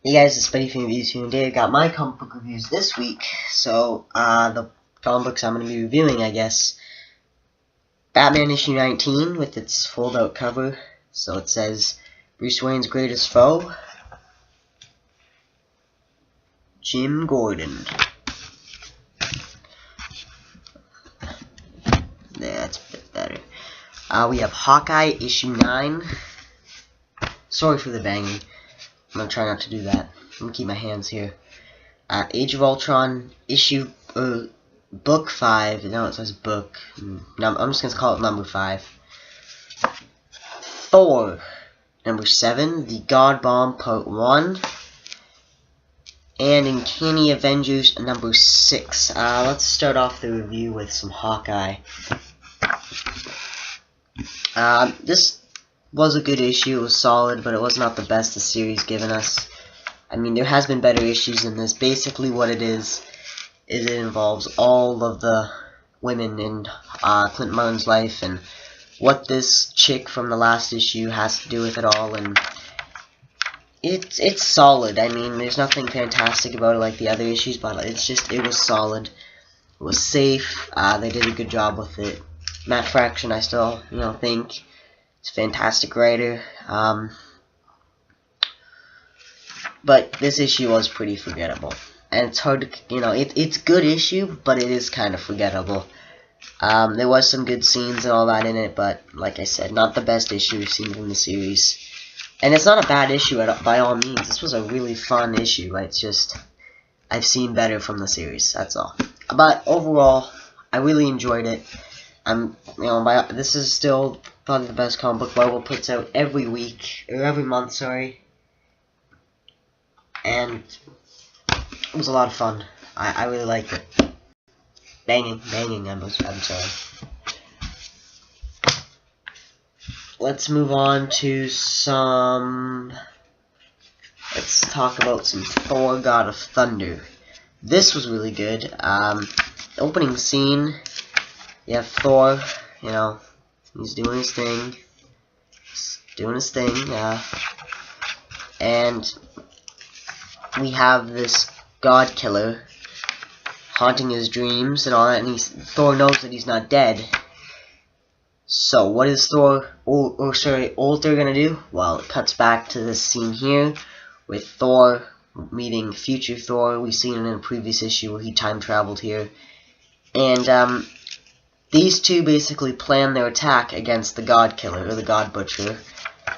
Hey guys, it's Buddy from Reviews here, and today I got my comic book reviews this week. So, the comic books I'm going to be reviewing, I guess, Batman issue 19 with its fold-out cover. So it says, Bruce Wayne's greatest foe, Jim Gordon. Yeah, that's a bit better. We have Hawkeye issue 9. Sorry for the banging. I'm going to try not to do that. I'm going to keep my hands here. Age of Ultron issue, book 5. No, it says book. I'm just going to call it number 5. Thor, number 7. The God Bomb, part 1. And Uncanny Avengers, number 6. Let's start off the review with some Hawkeye. This was a good issue. It was solid, but it was not the best the series given us. I mean, there has been better issues than this. Basically what it is it involves all of the women in Clint Martin's life and what this chick from the last issue has to do with it all, and it's solid. I mean, there's nothing fantastic about it like the other issues, but it was solid. It was safe. They did a good job with it. Matt Fraction, I still, think he's a fantastic writer. But this issue was pretty forgettable. And it's hard to, it's good issue, but it is kind of forgettable. There was some good scenes and all that in it, but like I said, not the best issue we've seen from the series. And it's not a bad issue by all means. This was a really fun issue. It's just, I've seen better from the series, that's all. But overall, I really enjoyed it. This is still probably the best comic book Marvel puts out every week, or every month, sorry. And it was a lot of fun. I really liked it. Banging, I'm sorry. Let's move on to let's talk about some Thor, God of Thunder. This was really good. The opening scene, you have Thor, he's doing his thing. And we have this god killer haunting his dreams and all that, and Thor knows that he's not dead. So what is Ulter gonna do? Well, it cuts back to this scene here with Thor meeting future Thor. We've seen it in a previous issue where he time traveled here, and these two basically plan their attack against the God Killer or the God Butcher.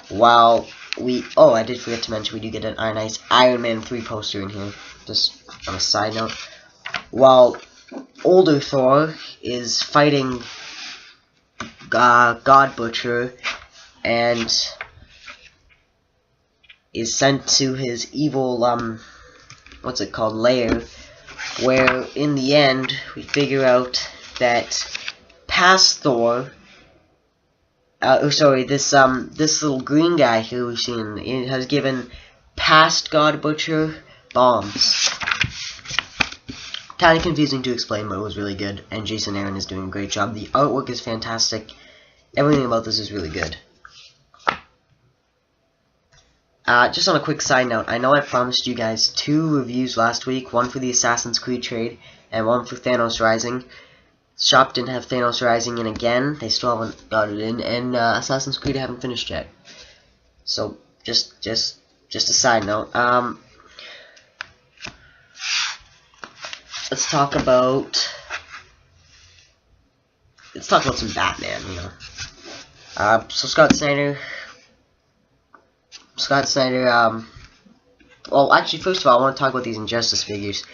While I did forget to mention, we do get a nice Iron Man 3 poster in here, just on a side note. While older Thor is fighting God Butcher and is sent to his evil, lair, where in the end we figure out that past Thor, this little green guy who we've seen, it has given past God Butcher bombs. Kind of confusing to explain, but it was really good, and Jason Aaron is doing a great job. The artwork is fantastic. Everything about this is really good. Just on a quick side note, I know I promised you guys 2 reviews last week, one for the Assassin's Creed trade, and one for Thanos Rising. Shop didn't have Thanos Rising in again. They still haven't got it in, and Assassin's Creed I haven't finished yet. So just a side note. Let's talk about some Batman. So Scott Snyder. Well, actually, first of all, I want to talk about these Injustice figures.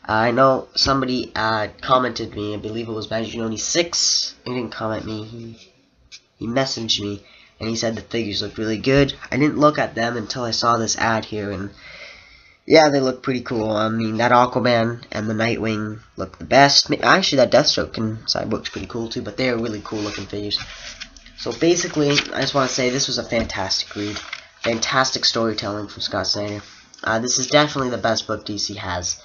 I know somebody commented me, I believe it was Magic96. He didn't comment me, he messaged me, and he said the figures looked really good. I didn't look at them until I saw this ad here, and yeah, they look pretty cool. I mean, that Aquaman and the Nightwing look the best. Actually, that Deathstroke and Cyborg's pretty cool too, but they are really cool looking figures. So basically, I just want to say this was a fantastic read. Fantastic storytelling from Scott Snyder. This is definitely the best book DC has.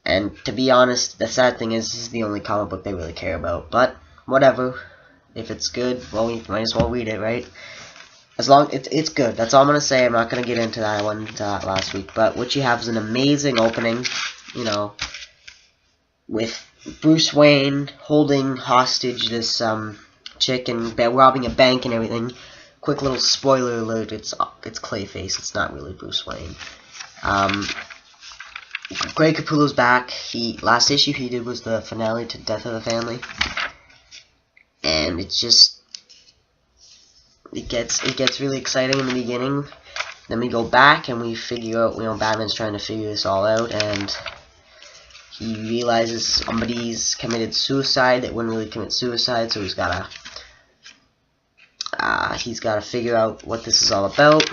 And to be honest, the sad thing is, this is the only comic book they really care about. But, whatever. If it's good, well, we might as well read it, right? it's good. That's all I'm gonna say. I'm not gonna get into that. I went into that last week. But what you have is an amazing opening, you know, with Bruce Wayne holding hostage this chick and robbing a bank and everything. Quick little spoiler alert: it's Clayface. It's not really Bruce Wayne. Greg Capullo's back. Last issue he did was the finale to Death of the Family, and it gets really exciting in the beginning. Then we go back and we figure out, Batman's trying to figure this all out, and he realizes somebody's committed suicide that wouldn't really commit suicide, so he's gotta figure out what this is all about.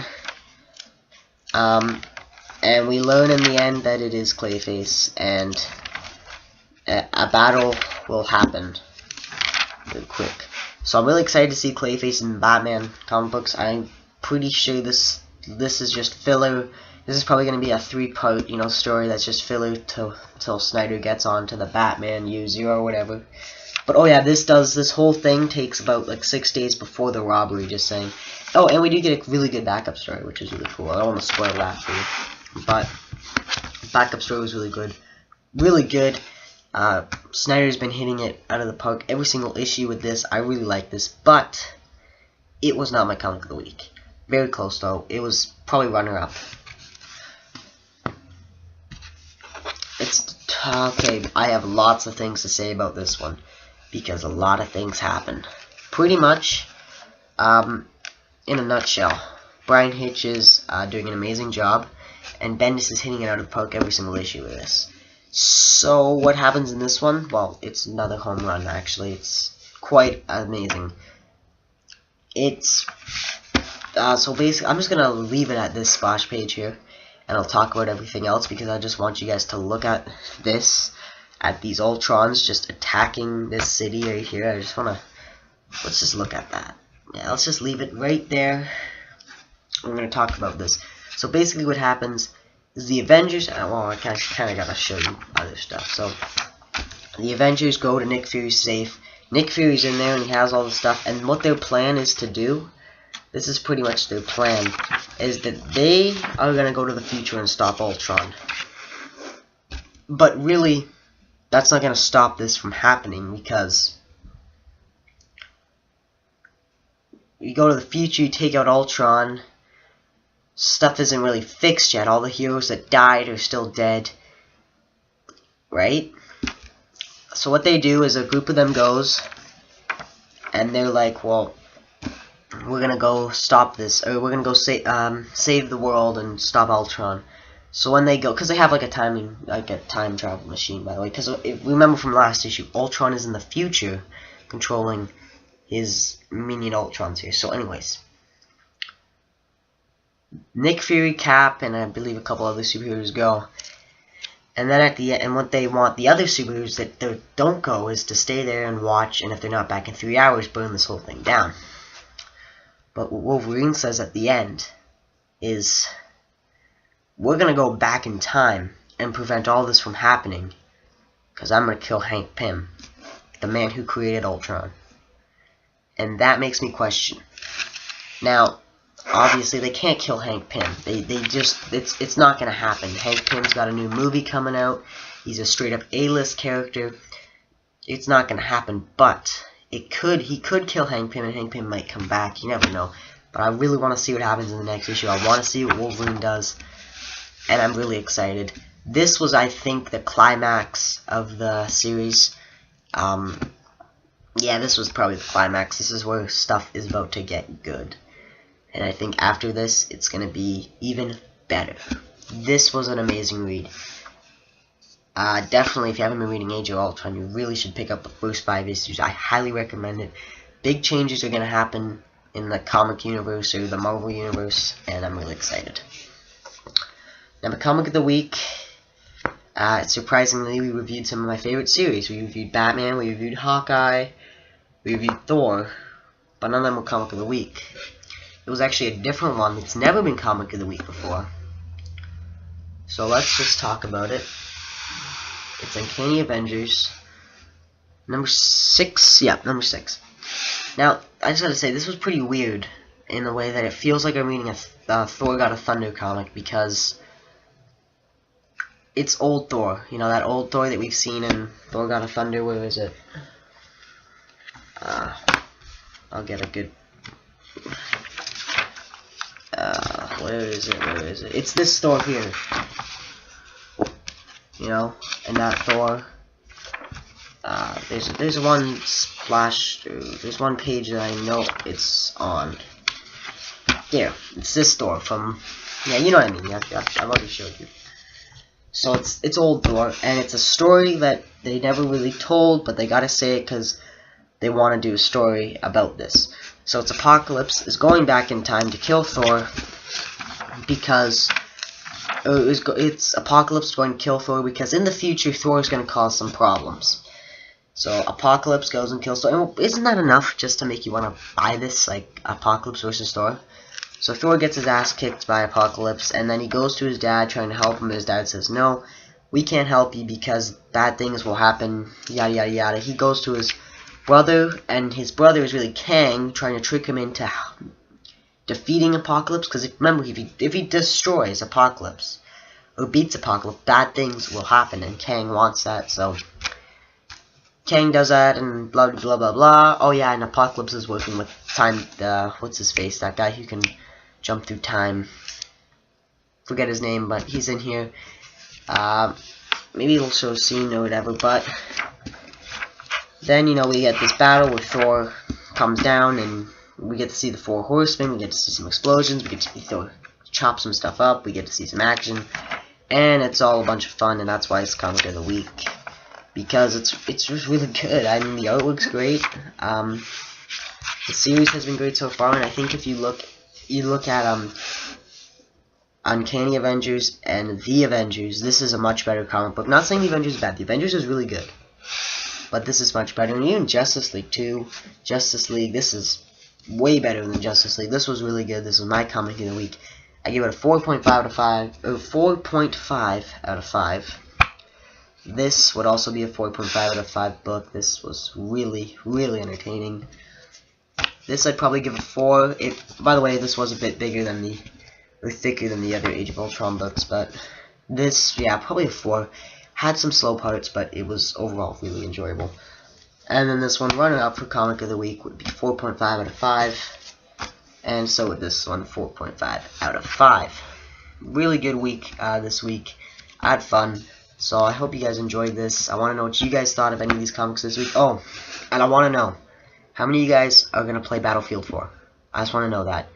And we learn in the end that it is Clayface, and a battle will happen real quick. So I'm really excited to see Clayface in Batman comic books. I'm pretty sure this is just filler. This is probably going to be a 3-part, story that's just filler till Snyder gets on to the Batman Year or whatever. But oh yeah, this whole thing takes about like 6 days before the robbery, just saying. Oh, and we do get a really good backup story, which is really cool. I don't want to spoil that for you, but backup story was really good. Really good. Snyder's been hitting it out of the park every single issue with this. I really like this, but it was not my comic of the week. Very close though. It was probably runner-up. It's okay. I have lots of things to say about this one because a lot of things happened. Pretty much, in a nutshell, Brian Hitch is doing an amazing job, and Bendis is hitting it out of the park every single issue with this. So what happens in this one? Well, it's another home run, actually. It's quite amazing. It's so basically, I'm just gonna leave it at this splash page here, and I'll talk about everything else because I just want you guys to look at this, at these Ultrons just attacking this city right here. I just wanna, let's just look at that. Yeah, let's just leave it right there. I'm gonna talk about this. So basically, what happens is the Avengers. Well, I kind of gotta show you other stuff. So the Avengers go to Nick Fury's safe. Nick Fury's in there and he has all the stuff. And what their plan is to do, this is pretty much their plan, is that they are gonna go to the future and stop Ultron. But really, that's not gonna stop this from happening because you go to the future, you take out Ultron. Stuff isn't really fixed yet. All the heroes that died are still dead. Right? So what they do is a group of them goes, and they're like, well, we're gonna go stop this, or we're gonna go save the world and stop Ultron. So when they go, because they have like a time travel machine, by the way, because remember from last issue, Ultron is in the future controlling his minion Ultrons here. So anyways, Nick Fury, Cap, and I believe a couple other superheroes go. And then at the end, and what they want the other superheroes that don't go is to stay there and watch, and if they're not back in 3 hours, burn this whole thing down. But what Wolverine says at the end is, we're going to go back in time and prevent all this from happening, because I'm going to kill Hank Pym, the man who created Ultron. And that makes me question. Now, obviously, they can't kill Hank Pym. They just, it's not going to happen. Hank Pym's got a new movie coming out. He's a straight-up A-list character. It's not going to happen, but he could kill Hank Pym, and Hank Pym might come back. You never know. But I really want to see what happens in the next issue. I want to see what Wolverine does, and I'm really excited. This was, I think, the climax of the series. Yeah, this was probably the climax. This is where stuff is about to get good. And I think after this, it's going to be even better. This was an amazing read. Definitely, if you haven't been reading Age of Ultron, you really should pick up the first 5 issues. I highly recommend it. Big changes are going to happen in the comic universe or the Marvel universe, and I'm really excited. Now, the comic of the week, surprisingly, we reviewed some of my favorite series. We reviewed Batman, we reviewed Hawkeye, we reviewed Thor, but none of them were comic of the week. It was actually a different one that's never been comic of the week before. So let's just talk about it. It's Uncanny Avengers, number 6. Yeah, number 6. Now, I just gotta say, this was pretty weird. in a way that it feels like I'm reading a Thor God of Thunder comic, because it's old Thor. You know, that old Thor that we've seen in Thor God of Thunder. Where is it? I'll get a good... where is it? Where is it? It's this Thor here. You know, and that Thor. There's one splash. There's one page that I know it's on. There, it's this Thor from. Yeah, you know what I mean. I've already showed you. So it's old Thor, and it's a story that they never really told, but they gotta say it because they want to do a story about this. So it's Apocalypse is going back in time to kill Thor because it's Apocalypse going to kill Thor because in the future Thor is going to cause some problems. So Apocalypse goes and kills Thor. And isn't that enough just to make you want to buy this, like Apocalypse versus Thor? So Thor gets his ass kicked by Apocalypse, and then he goes to his dad trying to help him. His dad says, "No, we can't help you because bad things will happen, yada yada yada." He goes to his brother, and his brother is really Kang, trying to trick him into defeating Apocalypse, because remember, if he destroys Apocalypse, or beats Apocalypse, bad things will happen, and Kang wants that, so Kang does that, and blah blah blah blah. Oh yeah, and Apocalypse is working with time, what's his face, that guy who can jump through time. Forget his name, but he's in here. Maybe it'll show a scene or whatever, but then, you know, we get this battle where Thor comes down, and we get to see the 4 horsemen, we get to see some explosions, we get to see Thor chop some stuff up, we get to see some action, and it's all a bunch of fun, and that's why it's Comic of the Week, because it's just really good. I mean, the artwork's great, the series has been great so far, and I think if you look at Uncanny Avengers and The Avengers, this is a much better comic book. Not saying The Avengers is bad, The Avengers is really good, but this is much better. And even Justice League 2, Justice League, this is way better than Justice League. This was really good. This was my comic of the week. I give it a 4.5 out of 5, or 4.5 out of 5. This would also be a 4.5 out of 5 book. This was really, really entertaining. This I'd probably give a 4. By the way, this was a bit bigger than or thicker than the other Age of Ultron books, but this, yeah, probably a 4. Had some slow parts, but it was overall really enjoyable. And then this one, runner-up for Comic of the Week, would be 4.5 out of 5. And so would this one, 4.5 out of 5. Really good week this week. I had fun. So I hope you guys enjoyed this. I want to know what you guys thought of any of these comics this week. Oh, and I want to know, how many of you guys are going to play Battlefield 4? I just want to know that.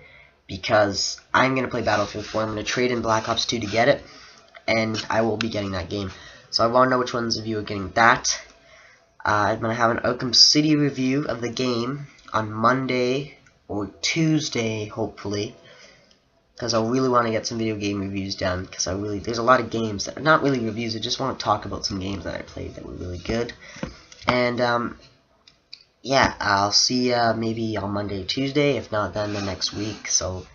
Because I'm going to play Battlefield 4. I'm going to trade in Black Ops 2 to get it. And I will be getting that game. So I want to know which ones of you are getting that. I'm going to have an Arkham City review of the game on Monday or Tuesday, hopefully. Because I really want to get some video game reviews done. Because there's a lot of games that are not really reviews. I just want to talk about some games that I played that were really good. And, yeah, I'll see you maybe on Monday or Tuesday. If not, then the next week. So,